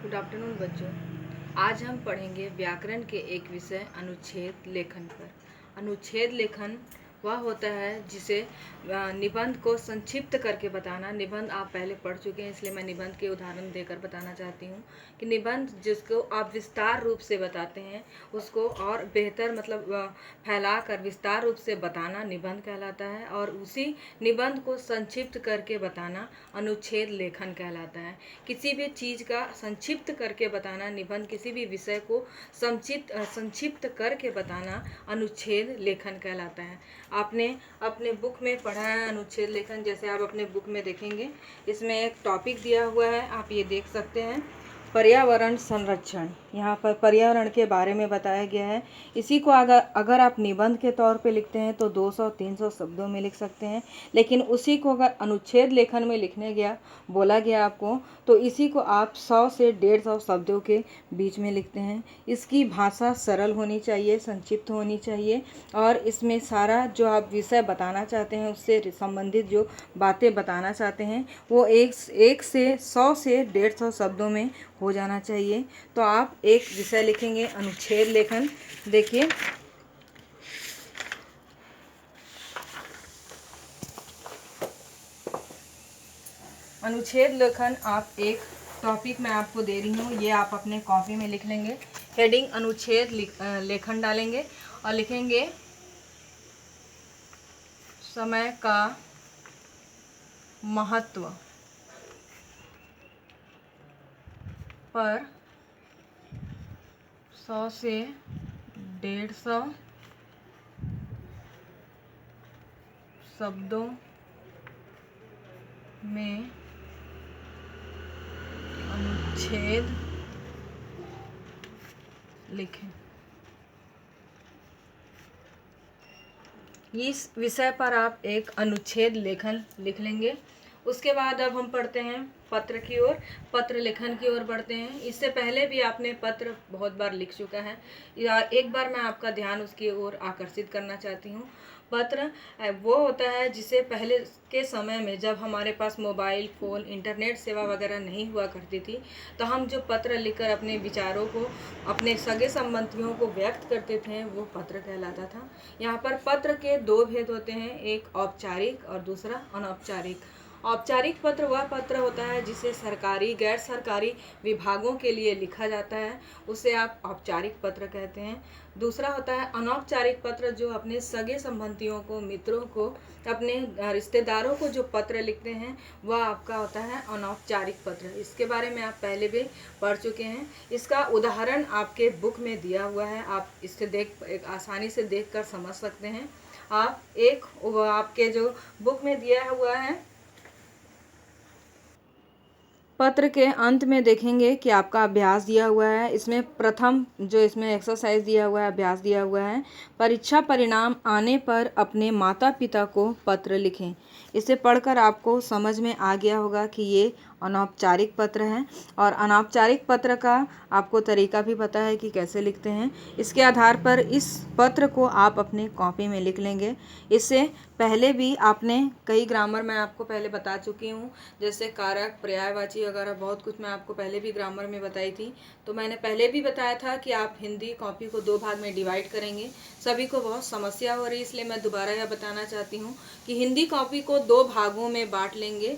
Good afternoon बच्चों। आज हम पढ़ेंगे व्याकरण के एक विषय अनुच्छेद लेखन पर। अनुच्छेद लेखन वह होता है जिसे निबंध को संक्षिप्त करके बताना। निबंध आप पहले पढ़ चुके हैं, इसलिए मैं निबंध के उदाहरण देकर बताना चाहती हूँ कि निबंध जिसको आप विस्तार रूप से बताते हैं उसको और बेहतर फैला कर विस्तार रूप से बताना निबंध कहलाता है, और उसी निबंध को संक्षिप्त करके बताना अनुच्छेद लेखन कहलाता है। किसी भी चीज़ का संक्षिप्त करके बताना निबंध, किसी भी विषय को संक्षिप्त करके बताना अनुच्छेद लेखन कहलाता है। आपने अपने बुक में पढ़ा है अनुच्छेद लेखन। जैसे आप अपने बुक में देखेंगे, इसमें एक टॉपिक दिया हुआ है, आप ये देख सकते हैं, पर्यावरण संरक्षण। यहाँ पर पर्यावरण के बारे में बताया गया है। इसी को अगर आप निबंध के तौर पे लिखते हैं तो 200-300 शब्दों में लिख सकते हैं, लेकिन उसी को अगर अनुच्छेद लेखन में लिखने बोला गया आपको, तो इसी को आप 100 से 150 शब्दों के बीच में लिखते हैं। इसकी भाषा सरल होनी चाहिए, संक्षिप्त होनी चाहिए, और इसमें सारा जो आप विषय बताना चाहते हैं उससे संबंधित जो बातें बताना चाहते हैं वो एक से 100 से 150 शब्दों में हो जाना चाहिए। तो आप एक विषय लिखेंगे अनुच्छेद लेखन। देखिए, अनुच्छेद लेखन आप एक टॉपिक मैं आपको दे रही हूँ, ये आप अपने कॉपी में लिख लेंगे। हेडिंग अनुच्छेद लेखन डालेंगे और लिखेंगे समय का महत्व पर 100 से 150 शब्दों में अनुच्छेद लिखें। इस विषय पर आप एक अनुच्छेद लेखन लिख लेंगे। उसके बाद अब हम पढ़ते हैं पत्र की ओर, पत्र लेखन की ओर बढ़ते हैं। इससे पहले भी आपने पत्र बहुत बार लिख चुका है, या एक बार मैं आपका ध्यान उसकी ओर आकर्षित करना चाहती हूँ। पत्र वो होता है जिसे पहले के समय में जब हमारे पास मोबाइल फ़ोन इंटरनेट सेवा वगैरह नहीं हुआ करती थी, तो हम जो पत्र लिखकर अपने विचारों को अपने सगे संबंधियों को व्यक्त करते थे वो पत्र कहलाता था। यहाँ पर पत्र के दो भेद होते हैं, एक औपचारिक और दूसरा अनौपचारिक। औपचारिक पत्र वह पत्र होता है जिसे सरकारी गैर सरकारी विभागों के लिए लिखा जाता है, उसे आप औपचारिक पत्र कहते हैं। दूसरा होता है अनौपचारिक पत्र, जो अपने सगे संबंधियों को, मित्रों को, अपने रिश्तेदारों को जो पत्र लिखते हैं वह आपका होता है अनौपचारिक पत्र। इसके बारे में आप पहले भी पढ़ चुके हैं। इसका उदाहरण आपके बुक में दिया हुआ है, आप इससे आसानी से देख कर समझ सकते हैं। आप आपके जो बुक में दिया हुआ है, पत्र के अंत में देखेंगे कि आपका अभ्यास दिया हुआ है। इसमें प्रथम जो इसमें एक्सरसाइज दिया हुआ है, अभ्यास दिया हुआ है, परीक्षा परिणाम आने पर अपने माता पिता को पत्र लिखें। इसे पढ़कर आपको समझ में आ गया होगा कि ये अनौपचारिक पत्र है, और अनौपचारिक पत्र का आपको तरीका भी पता है कि कैसे लिखते हैं। इसके आधार पर इस पत्र को आप अपने कॉपी में लिख लेंगे। इससे पहले भी आपने कई ग्रामर मैं आपको पहले बता चुकी हूँ, जैसे कारक, पर्यायवाची वगैरह बहुत कुछ मैं आपको पहले भी ग्रामर में बताई थी। तो मैंने पहले भी बताया था कि आप हिंदी कॉपी को 2 भाग में डिवाइड करेंगे। सभी को बहुत समस्या हो रही है, इसलिए मैं दोबारा यह बताना चाहती हूँ कि हिंदी कॉपी को 2 भागों में बांट लेंगे।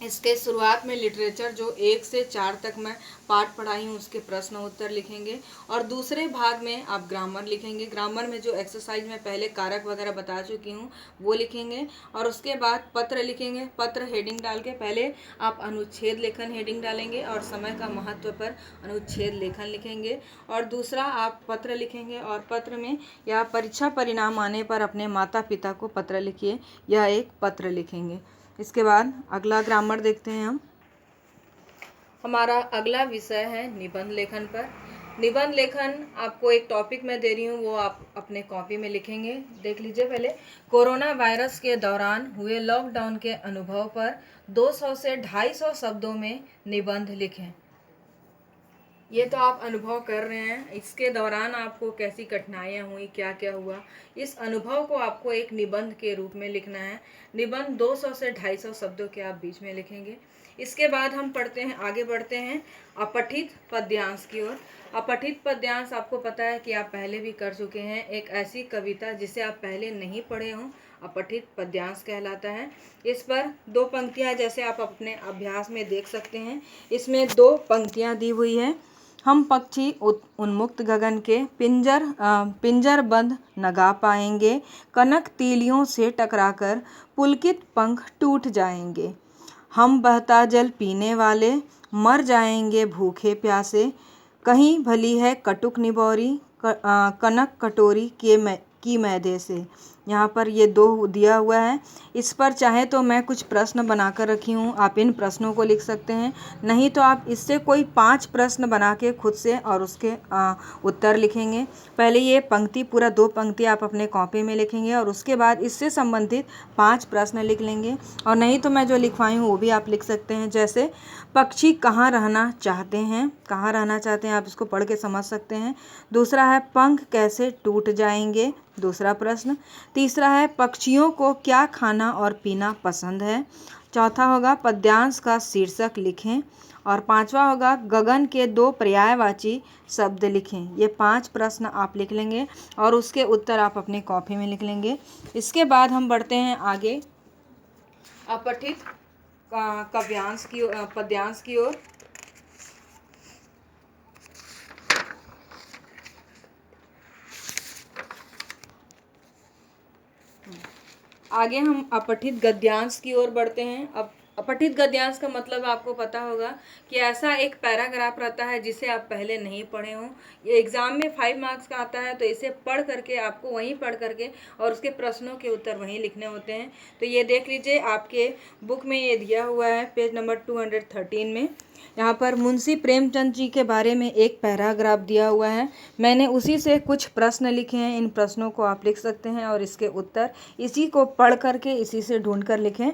इसके शुरुआत में लिटरेचर जो 1 से 4 तक मैं पाठ पढ़ाई हूँ उसके प्रश्न उत्तर लिखेंगे, और दूसरे भाग में आप ग्रामर लिखेंगे। ग्रामर में जो एक्सरसाइज में पहले कारक वगैरह बता चुकी हूँ वो लिखेंगे, और उसके बाद पत्र लिखेंगे। पत्र हेडिंग डाल के पहले आप अनुच्छेद लेखन हेडिंग डालेंगे और समय का महत्व पर अनुच्छेद लेखन लिखेंगे, और दूसरा आप पत्र लिखेंगे, और पत्र में या परीक्षा परिणाम आने पर अपने माता पिता को पत्र लिखिए, यह एक पत्र लिखेंगे। इसके बाद अगला ग्रामर देखते हैं हम। हमारा अगला विषय है निबंध लेखन पर। निबंध लेखन आपको एक टॉपिक मैं दे रही हूँ, वो आप अपने कॉपी में लिखेंगे। देख लीजिए पहले, कोरोना वायरस के दौरान हुए लॉकडाउन के अनुभव पर 200 से 250 शब्दों में निबंध लिखें। ये तो आप अनुभव कर रहे हैं, इसके दौरान आपको कैसी कठिनाइयाँ हुई, क्या क्या हुआ, इस अनुभव को आपको एक निबंध के रूप में लिखना है। निबंध 200 से 250 शब्दों के आप बीच में लिखेंगे। इसके बाद हम पढ़ते हैं, आगे बढ़ते हैं अपठित पद्यांश की ओर। अपठित पद्यांश आपको पता है कि आप पहले भी कर चुके हैं, एक ऐसी कविता जिसे आप पहले नहीं पढ़े हों, अपठित पद्यांश कहलाता है। इस पर दो पंक्तियां जैसे आप अपने अभ्यास में देख सकते हैं, इसमें दो पंक्तियां दी हुई है। हम पक्षी उन्मुक्त गगन के पिंजर बंद न गा पाएंगे, कनक तीलियों से टकराकर पुलकित पंख टूट जाएंगे। हम बहता जल पीने वाले मर जाएंगे भूखे प्यासे, कहीं भली है कटुक निबोरी कनक कटोरी की मैदे से। यहाँ पर ये दो दिया हुआ है, इस पर चाहे तो मैं कुछ प्रश्न बनाकर रखी हूँ, आप इन प्रश्नों को लिख सकते हैं, नहीं तो आप इससे कोई 5 प्रश्न बना के खुद से और उसके उत्तर लिखेंगे। पहले ये पंक्ति पूरा 2 पंक्ति आप अपने कॉपी में लिखेंगे और उसके बाद इससे संबंधित 5 प्रश्न लिख लेंगे। और नहीं तो मैं जो लिखवाई हूँ वो भी आप लिख सकते हैं, जैसे पक्षी कहाँ रहना चाहते हैं, कहाँ रहना चाहते हैं आप इसको पढ़ के समझ सकते हैं। दूसरा है पंख कैसे टूट जाएंगे, दूसरा प्रश्न। तीसरा है पक्षियों को क्या खाना और पीना पसंद है। चौथा होगा पद्यांश का शीर्षक लिखें। और पांचवा होगा गगन के 2 पर्यायवाची शब्द लिखें। ये 5 प्रश्न आप लिख लेंगे और उसके उत्तर आप अपनी कॉपी में लिख लेंगे। इसके बाद हम बढ़ते हैं आगे अपठित पद्यांश की ओर। आगे हम अपठित गद्यांश की ओर बढ़ते हैं। अब अपठित गद्यांश का मतलब आपको पता होगा कि ऐसा एक पैराग्राफ रहता है जिसे आप पहले नहीं पढ़े हों। ये एग्ज़ाम में 5 मार्क्स का आता है, तो इसे पढ़ करके आपको वहीं पढ़ करके और उसके प्रश्नों के उत्तर वहीं लिखने होते हैं। तो ये देख लीजिए, आपके बुक में ये दिया हुआ है पेज नंबर 213 में। यहाँ पर मुंशी प्रेमचंद जी के बारे में एक पैराग्राफ दिया हुआ है, मैंने उसी से कुछ प्रश्न लिखे हैं। इन प्रश्नों को आप लिख सकते हैं और इसके उत्तर इसी को पढ़ करके इसी से ढूंढ कर लिखें।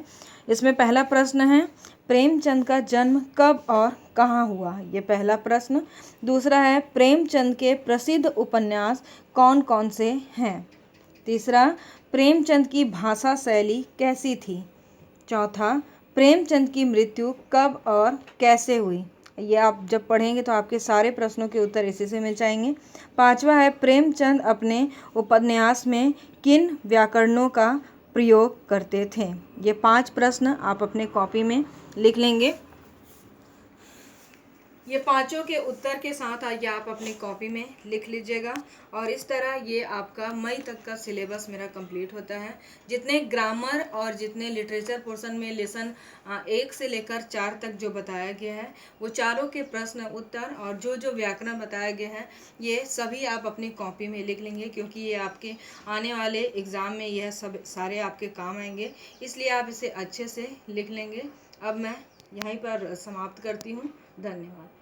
इसमें पहला प्रश्न है प्रेमचंद का जन्म कब और कहाँ हुआ, ये पहला प्रश्न। दूसरा है प्रेमचंद के प्रसिद्ध उपन्यास कौन कौन से हैं। तीसरा, प्रेमचंद की भाषा शैली कैसी थी। चौथा, प्रेमचंद की मृत्यु कब और कैसे हुई। ये आप जब पढ़ेंगे तो आपके सारे प्रश्नों के उत्तर इसी से मिल जाएंगे। पांचवा है प्रेमचंद अपने उपन्यास में किन व्याकरणों का प्रयोग करते थे। ये 5 प्रश्न आप अपने कॉपी में लिख लेंगे। ये पांचों के उत्तर के साथ आइए आप अपनी कॉपी में लिख लीजिएगा। और इस तरह ये आपका मई तक का सिलेबस मेरा कंप्लीट होता है। जितने ग्रामर और जितने लिटरेचर पोर्शन में लेसन 1 से लेकर 4 तक जो बताया गया है, वो चारों के प्रश्न उत्तर और जो जो व्याकरण बताया गया है, ये सभी आप अपनी कॉपी में लिख लेंगे, क्योंकि ये आपके आने वाले एग्ज़ाम में यह सब सारे आपके काम आएंगे, इसलिए आप इसे अच्छे से लिख लेंगे। अब मैं यहीं पर समाप्त करती हूँ। धन्यवाद।